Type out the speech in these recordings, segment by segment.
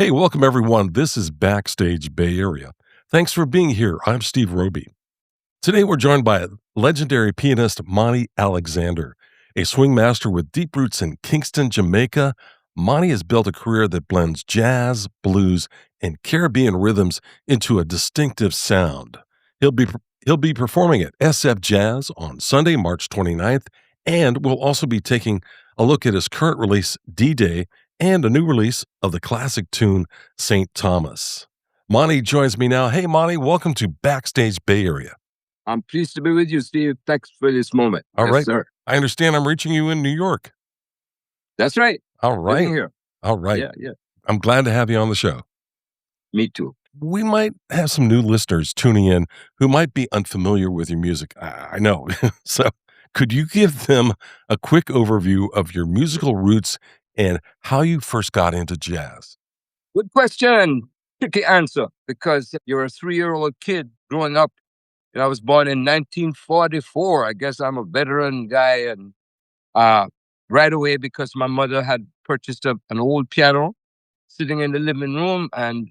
Hey, welcome everyone. This is Backstage Bay Area. Thanks for being here. I'm Steve Roby. Today we're joined by legendary pianist Monty Alexander, a swing master with deep roots in Kingston, Jamaica. Monty has built a career that blends jazz, blues, and Caribbean rhythms into a distinctive sound. He'll be he'll be performing at SFJAZZ on Sunday, March 29th, and we'll also be taking a look at his current release, D-Day, and a new release of the classic tune St. Thomas. Monty joins me now. Hey, Monty, welcome to Backstage Bay Area. I'm pleased to be with you, Steve. Thanks for this moment. All Yes, right. sir. I understand I'm reaching you in New York. That's right. All Living right. here. All right. Yeah. I'm glad to have you on the show. Me too. We might have some new listeners tuning in who might be unfamiliar with your music. I know. So, could you give them a quick overview of your musical roots and how you first got into jazz? Good question. Tricky answer because you're a 3-year-old kid growing up. I was born in 1944. I guess I'm a veteran guy. And uh, right away, because my mother had purchased an old piano sitting in the living room, and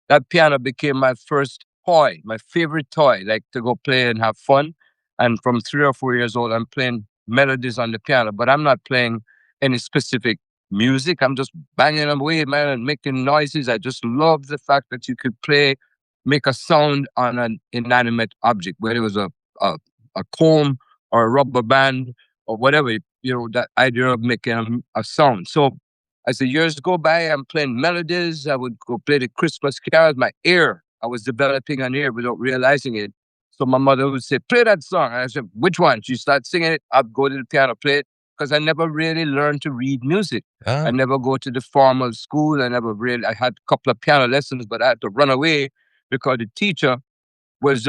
that piano became my first toy, my favorite toy, like to go play and have fun. And from 3 or 4 years old, I'm playing melodies on the piano, but I'm not playing any specific music. I'm just banging away, man, and making noises. I just love the fact that you could make a sound on an inanimate object, whether it was a, a comb or a rubber band or whatever, that idea of making a sound. So as the years go by, I'm playing melodies. I would go play the Christmas carols. I was developing an ear without realizing it. So my mother would say, play that song. And I said, which one? She started singing it. I'd go to the piano, play it. Because I never really learned to read music. Ah, I never go to the formal school. I had a couple of piano lessons, but I had to run away because the teacher was,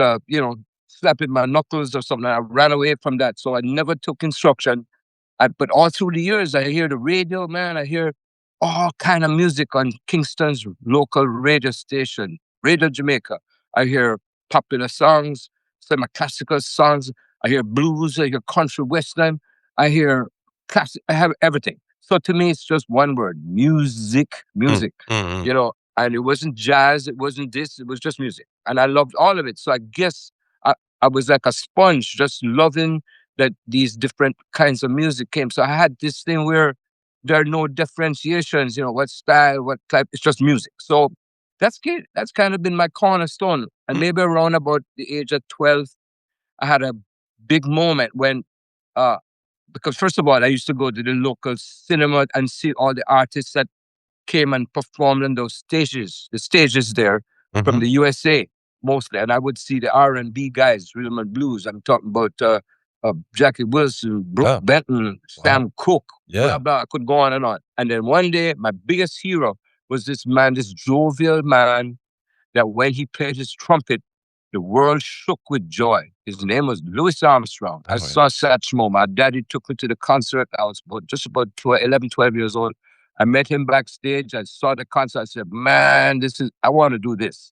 slapping my knuckles or something. I ran away from that. So I never took instruction. But all through the years, I hear the radio, man. I hear all kind of music on Kingston's local radio station, Radio Jamaica. I hear popular songs, some classical songs. I hear blues. I hear country western. I hear classic. I have everything. So to me, it's just one word: music, mm, music. mm, And it wasn't jazz. It wasn't this. It was just music, and I loved all of it. So I guess I was like a sponge, just loving that these different kinds of music came. So I had this thing where there are no differentiations, what style, what type, it's just music. So that's good. That's kind of been my cornerstone. And mm. maybe around about the age of 12, I had a big moment when, uh, because first of all, I used to go to the local cinema and see all the artists that came and performed on those stages, the stages there from Mhm. the USA mostly. And I would see the R&B guys, rhythm and blues. I'm talking about Jackie Wilson, Brooke Oh, Benton, wow. Sam Cooke, Yeah. blah, blah. I could go on and on. And then one day, my biggest hero was this man, this jovial man, that when he played his trumpet, the world shook with joy. His name was Louis Armstrong. I Oh, yeah. saw Satchmo. My daddy took me to the concert. I was just about 11, 12 years old. I met him backstage. I saw the concert. I said, man, I want to do this.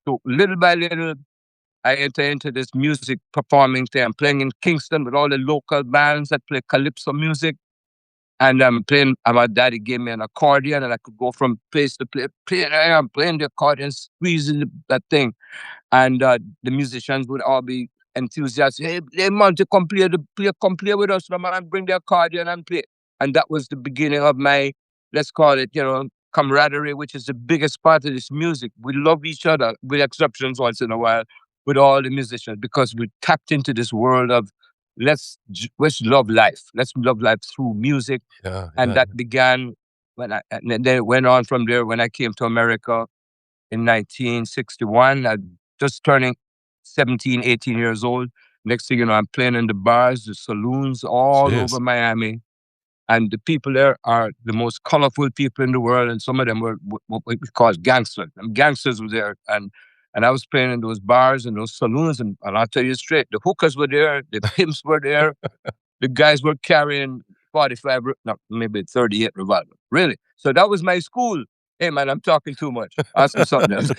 So little by little, I enter into this music performing thing. I'm playing in Kingston with all the local bands that play calypso music. And I'm playing, and my daddy gave me an accordion, and I could go from place to place. I'm playing the accordion, squeezing that thing. And the musicians would all be enthusiastic. Hey man, to come play with us, no man, bring the accordion and play. And that was the beginning of my, let's call it, camaraderie, which is the biggest part of this music. We love each other, with exceptions once in a while, with all the musicians, because we tapped into this world of let's love life. Let's love life through music. Yeah, And yeah. that began and then it went on from there when I came to America in 1961. I just turning 17, 18 years old. Next thing you know, I'm playing in the bars, the saloons all Jeez. over Miami. And the people there are the most colorful people in the world. And some of them were what we call gangsters. And gangsters were there. And I was playing in those bars and those saloons. And I'll tell you straight, the hookers were there, the pimps were there, the guys were carrying 45, no, maybe 38 revolver. Really. So that was my school. Hey, man, I'm talking too much. Ask me something else.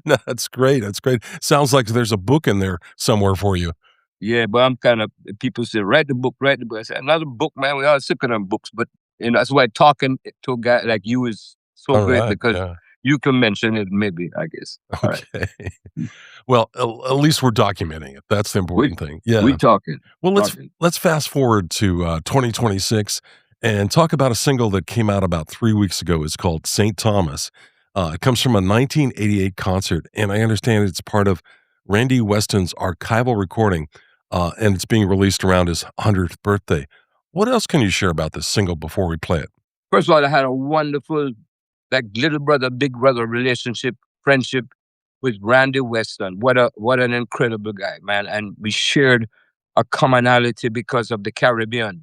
No, that's great. That's great. Sounds like there's a book in there somewhere for you. Yeah, but I'm kind of, people say, write the book, write the book. I say, another book, man. We all sick of them books. But, that's why talking to a guy like you is so All great right. because Yeah. you can mention it maybe, I guess. All right. Okay. Well, at least we're documenting it. That's the We important thing. we Yeah. talking. Well, Talking. let's fast forward to 2026 and talk about a single that came out about 3 weeks ago. It's called St. Thomas. It comes from a 1988 concert, and I understand it's part of Randy Weston's archival recording, and it's being released around his 100th birthday. What else can you share about this single before we play it? First of all, I had a wonderful, like, little brother, big brother relationship, friendship with Randy Weston. What an incredible guy, man. And we shared a commonality because of the Caribbean,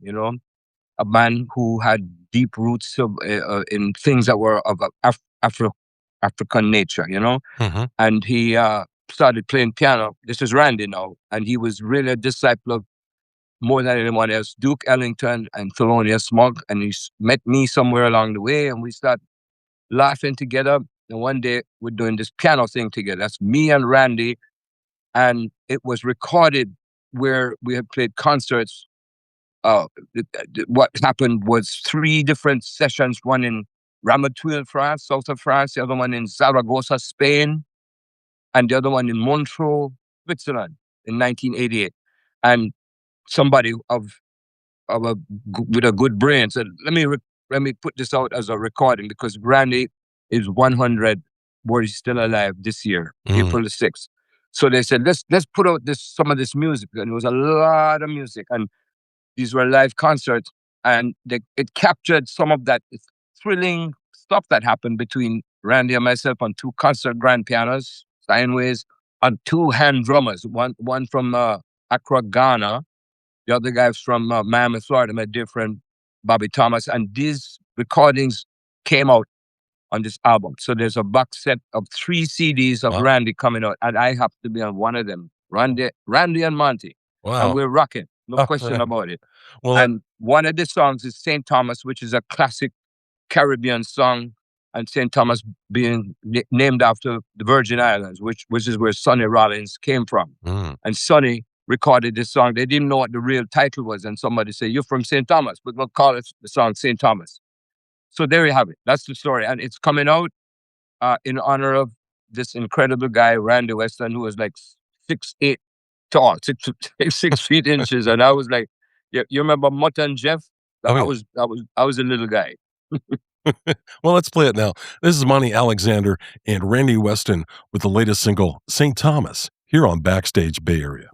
a man who had deep roots in things that were of African nature, Mhm. and he started playing piano. This is Randy now, and he was really a disciple of more than anyone else, Duke Ellington and Thelonious Monk, and met me somewhere along the way, and we started laughing together. And one day we're doing this piano thing together. That's me and Randy, and it was recorded where we had played concerts. What happened was three different sessions: one in Ramatuelle, France, south of France; the other one in Zaragoza, Spain; and the other one in Montreux, Switzerland, in 1988. And somebody with a good brain said, let me put this out as a recording because Randy is 100 where he's still alive this year, Mm. April the 6th. So they said, let's put out some of this music. And it was a lot of music. And these were live concerts. And it captured some of that thrilling stuff that happened between Randy and myself on two concert grand pianos, Steinways, and two hand drummers, one from Accra, Ghana. The other guy's from Miami, Florida, my dear friend Bobby Thomas. And these recordings came out on this album. So there's a box set of 3 CDs of Wow. Randy coming out, and I happen to be on one of them. Randy and Monty. And Wow. we're rocking, no All question right. about it. Well, And one of the songs is St. Thomas, which is a classic Caribbean song, and St. Thomas being named after the Virgin Islands, which is where Sonny Rollins came from. mm. And Sonny recorded this song. They didn't know what the real title was, and somebody said, "You're from St. Thomas, but we'll call it the song St. Thomas." So there you have it. That's the story, and it's coming out in honor of this incredible guy, Randy Weston, who was like 6'8" tall, 6 feet inches, and I was like, you remember Mutt and Jeff? Oh, I yeah. was I was I was a little guy. Well, let's play it now. This is Monty Alexander and Randy Weston with the latest single, St. Thomas, here on Backstage Bay Area.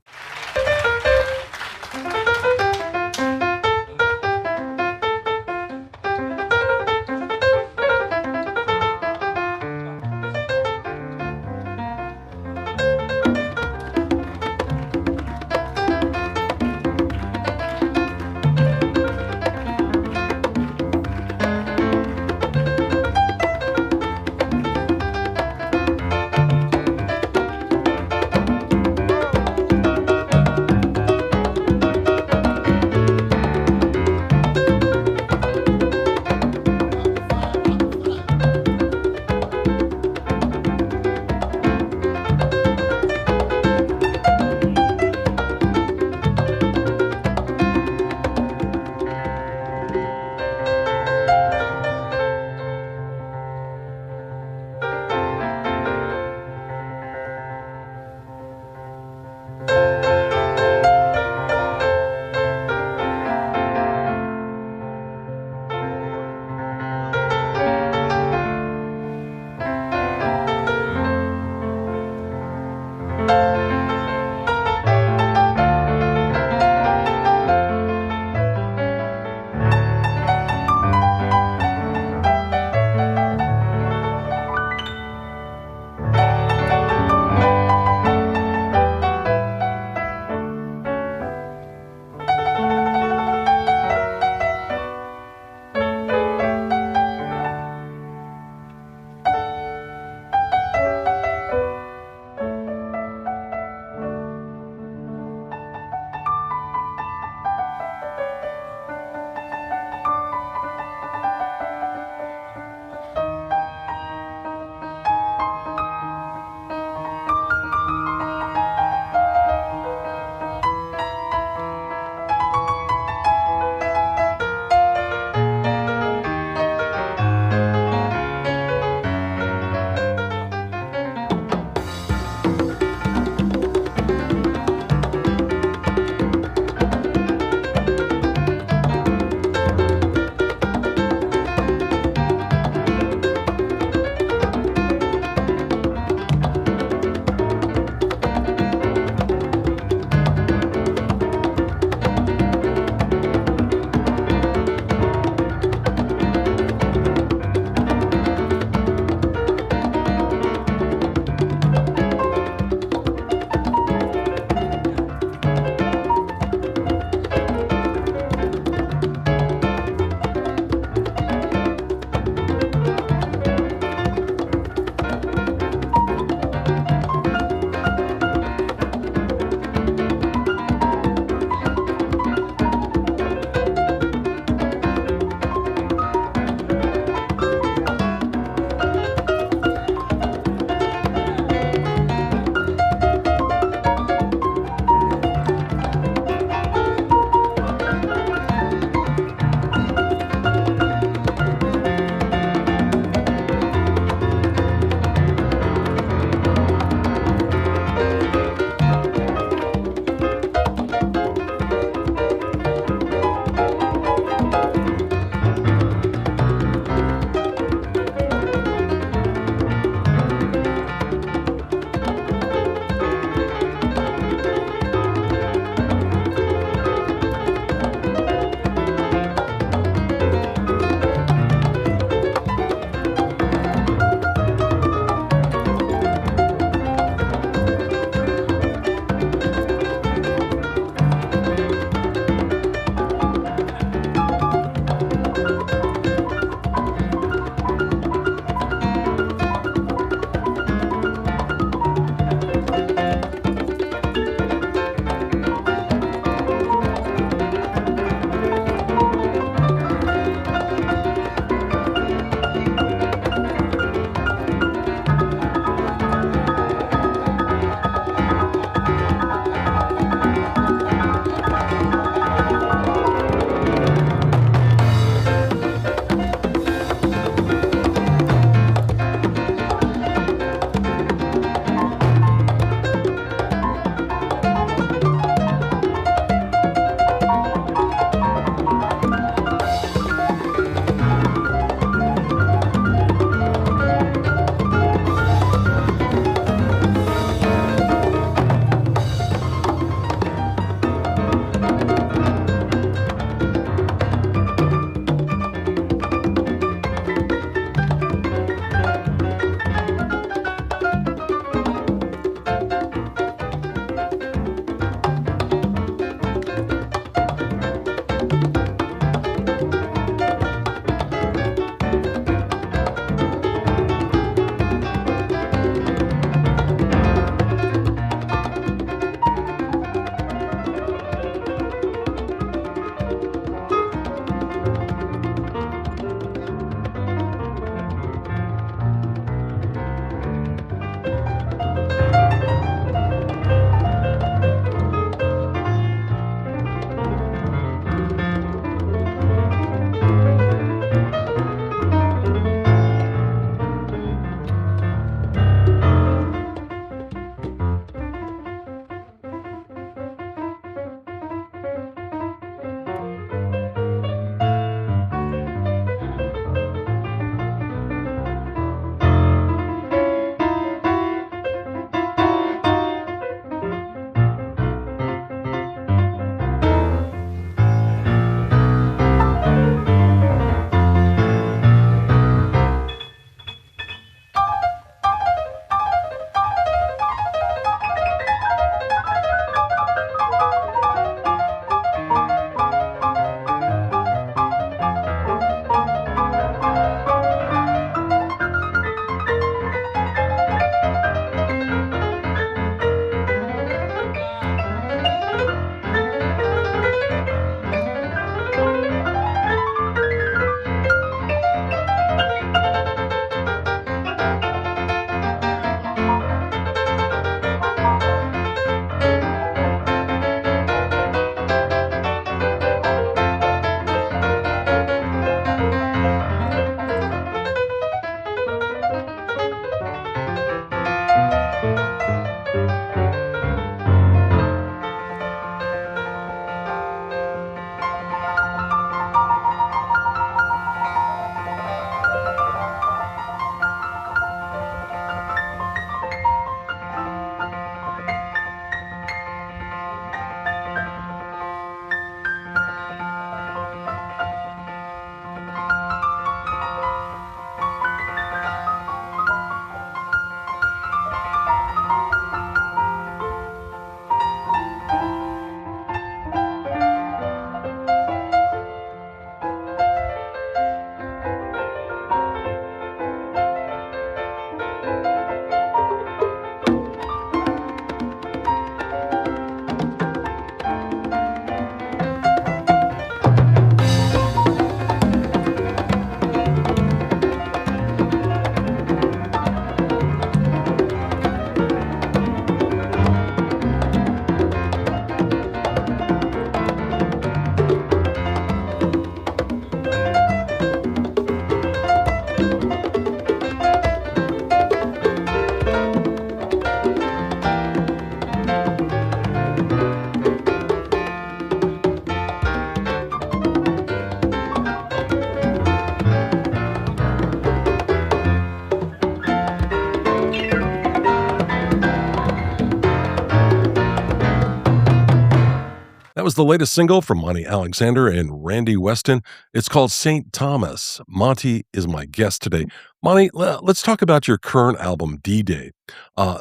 was the latest single from Monty Alexander and Randy Weston. It's called St. Thomas. Monty is my guest today. Monty, let's talk about your current album, D-Day.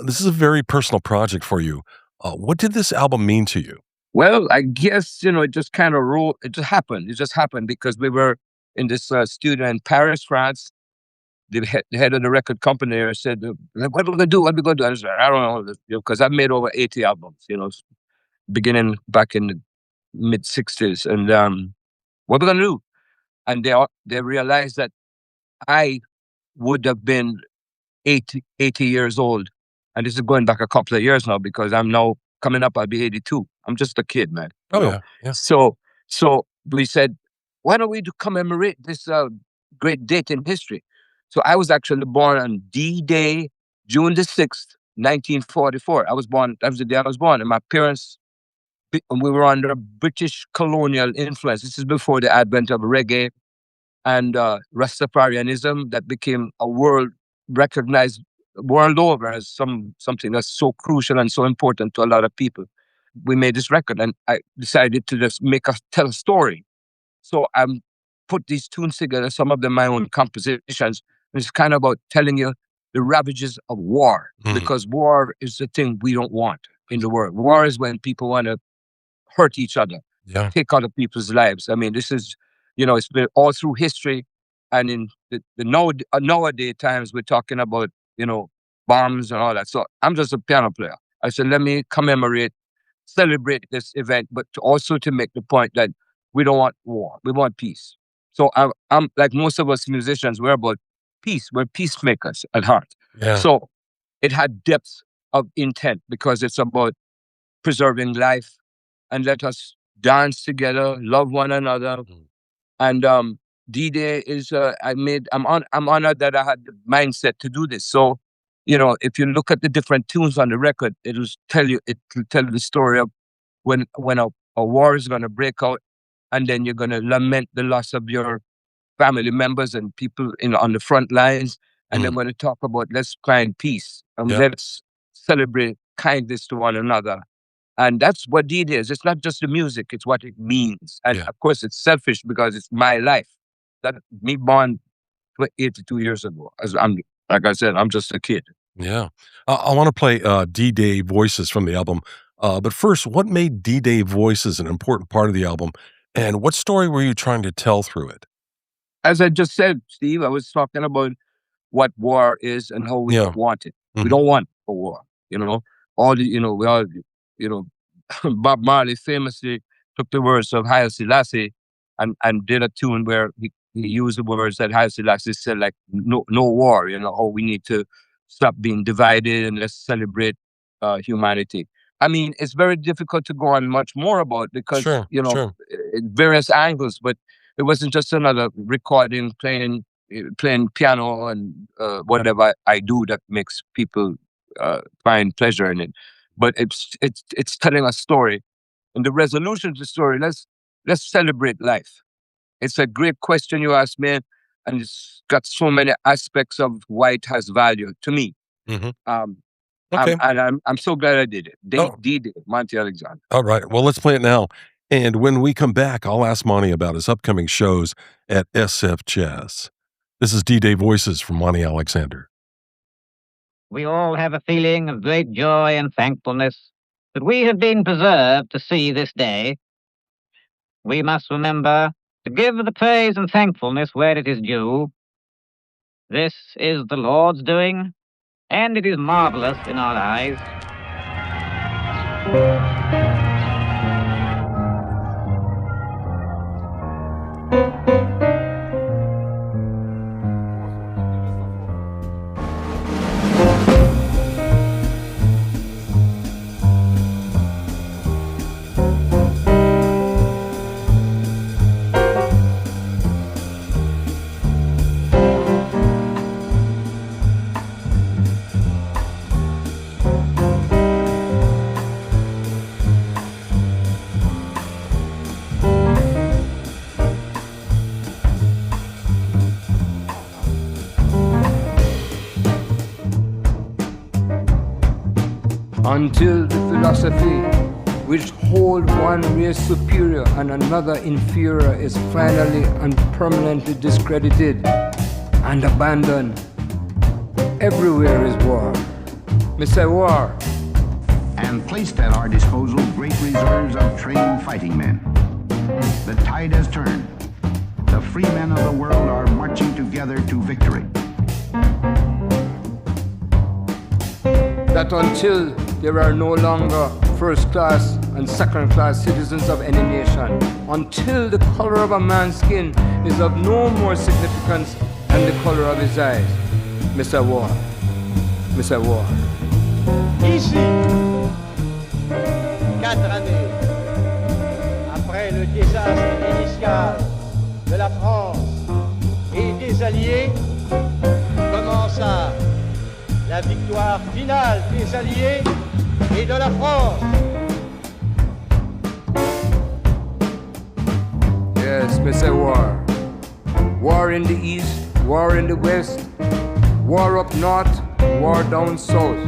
This is a very personal project for you. What did this album mean to you? Well, I guess, it just kind of rolled. It just happened. It just happened because we were in this studio in Paris, France. The head of the record company there said, what are we going to do? What are we going to do? I said, I don't know. Because I've made over 80 albums, beginning back in the mid 60s. And what are we going to do? And they realized that I would have been 80 years old. And this is going back a couple of years now because I'm now coming up, I'll be 82. I'm just a kid, man. Oh, yeah. Yeah. So we said, why don't we commemorate this great date in history? So I was actually born on D-Day, June the 6th, 1944. That was the day I was born. And my parents, we were under British colonial influence. This is before the advent of reggae and Rastafarianism that became a world recognized world over as something that's so crucial and so important to a lot of people. We made this record and I decided to just tell a story. So I put these tunes together, some of them my own compositions. It's kind of about telling you the ravages of war, because war is the thing we don't want in the world. War is when people want to hurt each other, take other people's lives. I mean, this is, it's been all through history. And in the nowadays times, we're talking about, bombs and all that. So I'm just a piano player. I said, let me celebrate this event, but also to make the point that we don't want war. We want peace. So I'm like most of us musicians, we're about peace. We're peacemakers at heart. Yeah. So it had depth of intent because it's about preserving life and let us dance together, love one another. And D-Day is I'm honored that I had the mindset to do this. So, if you look at the different tunes on the record, it'll tell the story of when a war is going to break out, and then you're going to lament the loss of your family members and people on the front lines, and they're going to talk about let's find peace and let's celebrate kindness to one another. And that's what D-Day is. It's not just the music, it's what it means. And of course, it's selfish because it's my life. That me born 82 years ago. Like I said, I'm just a kid. Yeah. I want to play D-Day Voices from the album. But first, what made D-Day Voices an important part of the album? And what story were you trying to tell through it? As I just said, Steve, I was talking about what war is and how we don't want it. We don't want a war, Bob Marley famously took the words of Haile Selassie and did a tune where he used the words that Haile Selassie said, like, no war, how we need to stop being divided and let's celebrate humanity. I mean, it's very difficult to go on much more about because, various angles, but it wasn't just another recording, playing piano and whatever I do that makes people find pleasure in it. But it's telling a story, and the resolution to the story. Let's celebrate life. It's a great question you asked me, and it's got so many aspects of why it has value to me. Okay. I'm so glad I did it. D-Day, Monty Alexander. All right. Well, let's play it now. And when we come back, I'll ask Monty about his upcoming shows at SFJAZZ. This is D-Day Voices from Monty Alexander. We all have a feeling of great joy and thankfulness that we have been preserved to see this day. We must remember to give the praise and thankfulness where it is due. This is the Lord's doing, and it is marvelous in our eyes. Until the philosophy which hold one race superior and another inferior, is finally and permanently discredited and abandoned. Everywhere is war. Me say war. And placed at our disposal great reserves of trained fighting men. The tide has turned. The free men of the world are marching together to victory. That until there are no longer first-class and second-class citizens of any nation, until the color of a man's skin is of no more significance than the color of his eyes, Mr. War, Mr. War. Ici, 4 années après le désastre initial de la France et des Alliés, commença la victoire finale des Alliés et de la France. Yes, Mr. War. War in the east, war in the west, war up north, war down south.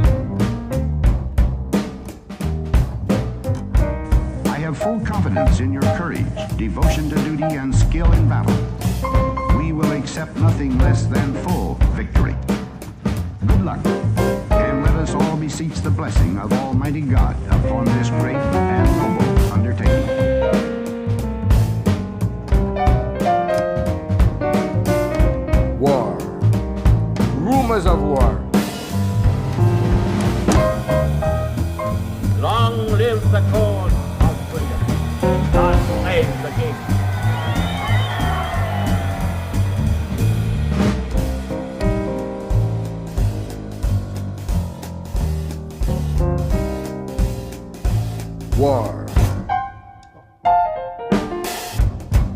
I have full confidence in your courage, devotion to duty, and skill in battle. We will accept nothing less than full victory. Good luck, and let us all beseech the blessing of Almighty God upon this great and noble undertaking. War. Rumors of war. Long live the cause of freedom. God save the king. War.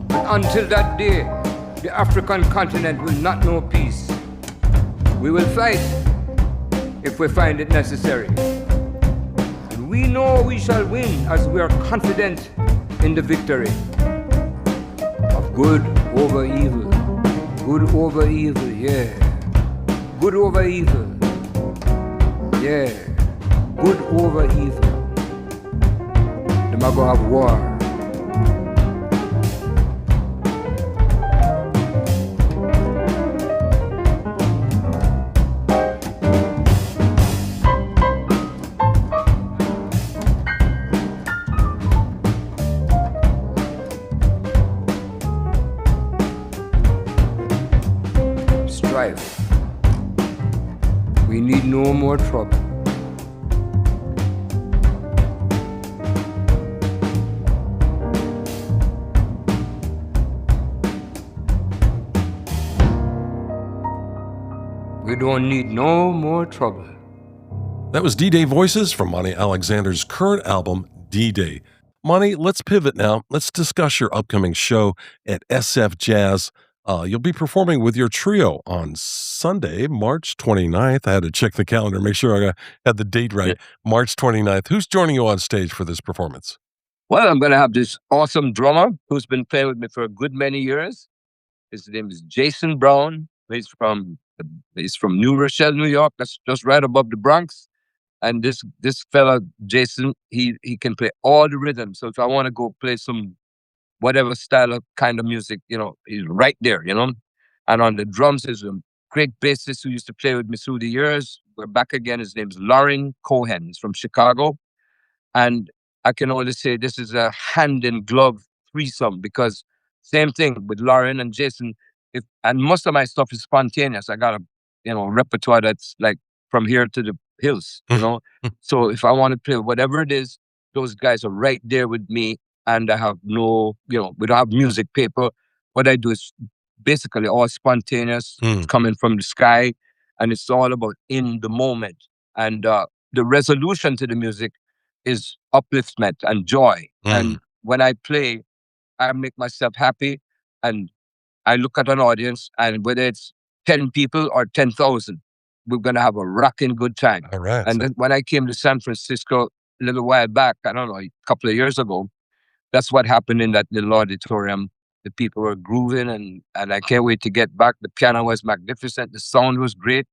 But until that day, the African continent will not know peace. We will fight if we find it necessary. And we know we shall win as we are confident in the victory of good over evil. Good over evil, yeah. Good over evil. Yeah. Good over evil. Them are gonna have war. Strife. We need no more trouble. We don't need no more trouble. That was D-Day Voices from Monty Alexander's current album, D-Day. Monty, let's pivot now. Let's discuss your upcoming show at SFJAZZ. You'll be performing with your trio on Sunday, March 29th. I had to check the calendar, make sure I had the date right. March 29th. Who's joining you on stage for this performance? Well, I'm going to have this awesome drummer who's been playing with me for a good many years. His name is Jason Brown. He's from New Rochelle, New York. That's just right above the Bronx. And this fella, Jason, he can play all the rhythms. So if I want to go play some whatever style of kind of music, he's right there, And on the drums is a great bassist who used to play with me through the years. We're back again. His name's Lauren Cohen. He's from Chicago. And I can only say this is a hand-in-glove threesome because same thing with Lauren and Jason. And most of my stuff is spontaneous. I got a repertoire that's like from here to the hills, So if I want to play whatever it is, those guys are right there with me. And I have we don't have music paper. What I do is basically all spontaneous. It's coming from the sky. And it's all about in the moment. And the resolution to the music is upliftment and joy. And when I play, I make myself happy. And I look at an audience, and whether it's 10 people or 10,000, we're going to have a rocking good time. All right. And then when I came to San Francisco a little while back, I don't know, a couple of years ago, that's what happened in that little auditorium. The people were grooving, and I can't wait to get back. The piano was magnificent. The sound was great.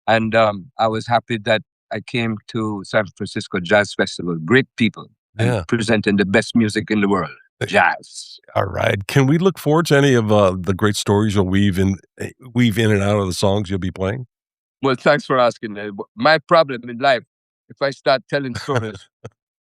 And I was happy that I came to San Francisco Jazz Festival. Great people. Yeah. and presenting the best music in the world, jazz. All right. Can we look forward to any of the great stories you'll weave in and out of the songs you'll be playing? Well, thanks for asking. My problem in life, if I start telling stories,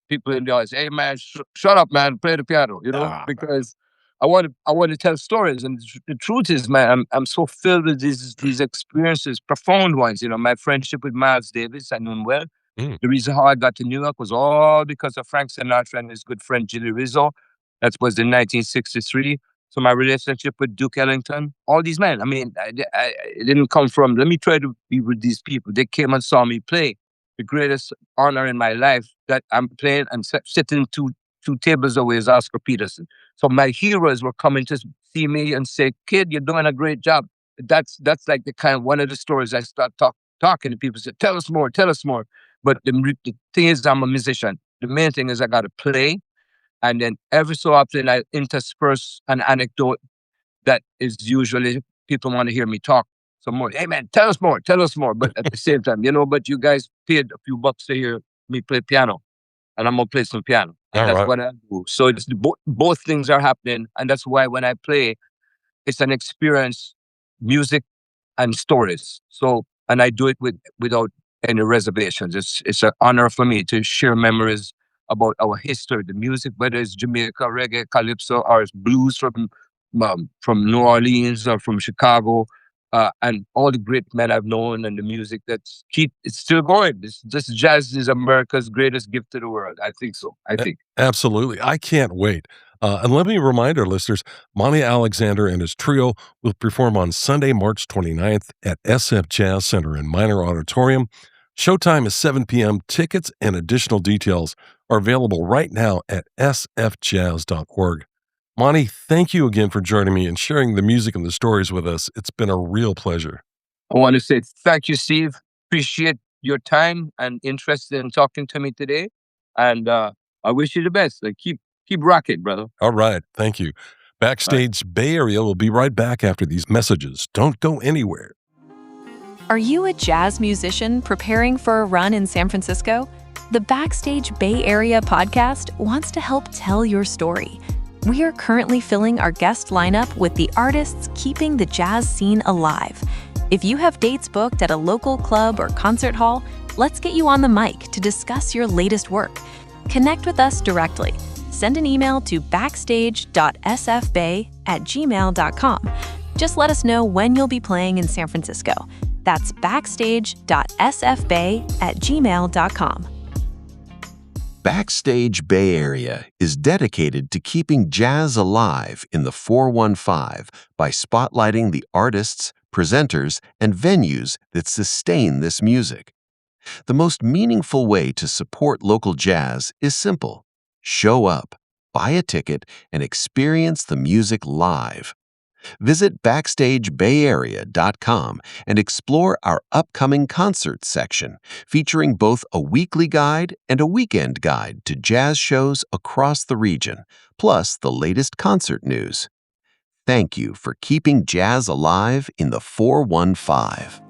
people in the audience, hey man, shut up, man, play the piano, Ah, because I want to tell stories. And the truth is, man, I'm so filled with these experiences, profound ones. My friendship with Miles Davis, I knew him well. mm, The reason how I got to New York was all because of Frank Sinatra and his good friend Jilly Rizzo. That was in 1963. So my relationship with Duke Ellington, all these men. I mean, it didn't come from. Let me try to be with these people. They came and saw me play. The greatest honor in my life that I'm playing and sitting two tables away is Oscar Peterson. So my heroes were coming to see me and say, "Kid, you're doing a great job." That's like the kind of one of the stories I start talking to people. Say, "Tell us more, tell us more." But the thing is, I'm a musician. The main thing is I got to play, and then every so often I intersperse an anecdote that is usually people want to hear me talk some more. Hey man, tell us more, tell us more. But at the same time, but you guys paid a few bucks to hear me play piano, and I'm gonna play some piano, and all that's right. what I do. So it's both things are happening, and that's why when I play, it's an experience, music and stories. So, and I do it without any reservations. It's an honor for me to share memories about our history, the music, whether it's Jamaica, reggae, calypso, or it's blues from New Orleans or from Chicago, and all the great men I've known, and the music it's still going. This jazz is America's greatest gift to the world. I think so. I think. Absolutely. I can't wait. And let me remind our listeners, Monty Alexander and his trio will perform on Sunday, March 29th at SF Center in Minor Auditorium. Showtime is 7 p.m. Tickets and additional details are available right now at sfjazz.org. Monty, thank you again for joining me and sharing the music and the stories with us. It's been a real pleasure. I want to say thank you, Steve. Appreciate your time and interest in talking to me today. And I wish you the best. Like, keep rocking, brother. All right. Thank you. Backstage Bay Area will be right back after these messages. Don't go anywhere. Are you a jazz musician preparing for a run in San Francisco? The Backstage Bay Area podcast wants to help tell your story. We are currently filling our guest lineup with the artists keeping the jazz scene alive. If you have dates booked at a local club or concert hall, let's get you on the mic to discuss your latest work. Connect with us directly. Send an email to backstage.sfbay@gmail.com. Just let us know when you'll be playing in San Francisco. That's backstage.sfbay@gmail.com. Backstage Bay Area is dedicated to keeping jazz alive in the 415 by spotlighting the artists, presenters, and venues that sustain this music. The most meaningful way to support local jazz is simple. Show up, buy a ticket, and experience the music live. Visit BackstageBayArea.com and explore our upcoming concerts section, featuring both a weekly guide and a weekend guide to jazz shows across the region, plus the latest concert news. Thank you for keeping jazz alive in the 415.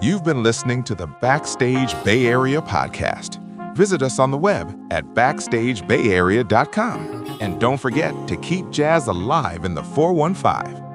You've been listening to the Backstage Bay Area podcast. Visit us on the web at BackstageBayArea.com. And don't forget to keep jazz alive in the 415.